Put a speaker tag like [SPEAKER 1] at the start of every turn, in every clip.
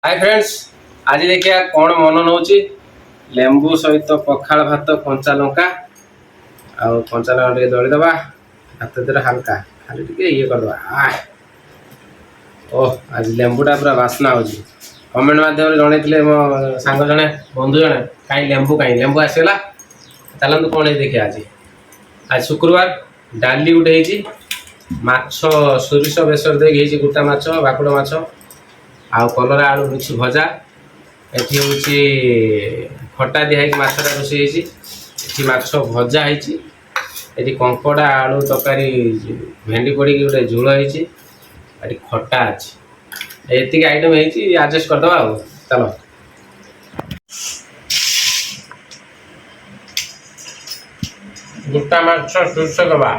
[SPEAKER 1] Hi friends, आज देखिए कौन मन नौ लेंबू सहित पखाल भात कंचा लंका आउ कंचा लंका टे दलीदबा हाथ द्वारा हल्का खाली टे ये करदे। ओह आज लेंबूटा पूरा बास्ना हो कमेंट मध्यम जन मो सांग जड़े बंधु जड़े कहीं लेंबू आसगला चलते कौन है देखिए। आज शुक्रवार डाली गोटे माछ सोरिष बेसर देखिए गोटा माछ भाकुड़ माछ आउ कलरा आलू मिक्स भजा एठी होची खटा दिया माछटा रोषे माछ भजा एठी कंकड़ा आलू तरकारी भेंडी पड़ी गोटे झोल होती खटा अच्छी एति आइटम एडजस्ट करदे। चलो गोटा माछ सोरिष दबा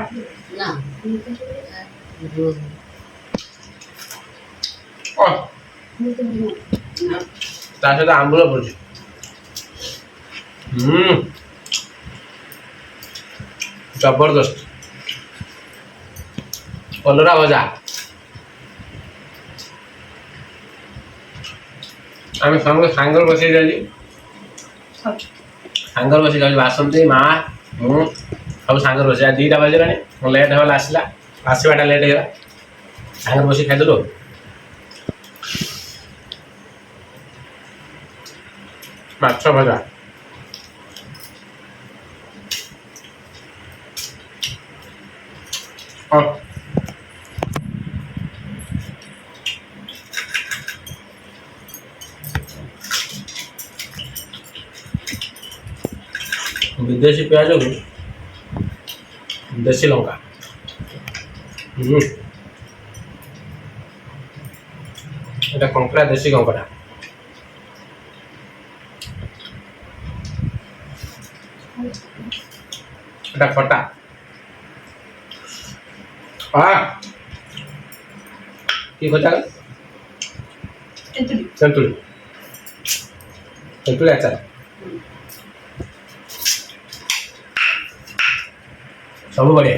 [SPEAKER 1] सहित आंबुल पड़ी जबरदस्त कलरा भजा आम सब सांगर बस सांगर बस बासंती माँ मु सब सांगर बस 2टा बजला लेट होगा आसवाटा लेट होगा सांगर बस खाईदेलु। माछ भजा विदेशी प्याज को देसी लंका এটা कंकड़ा देसी कंकड़ा এটা খটা কি খটা তেঁতুলি তেঁতুলি আচার सब बढ़िया।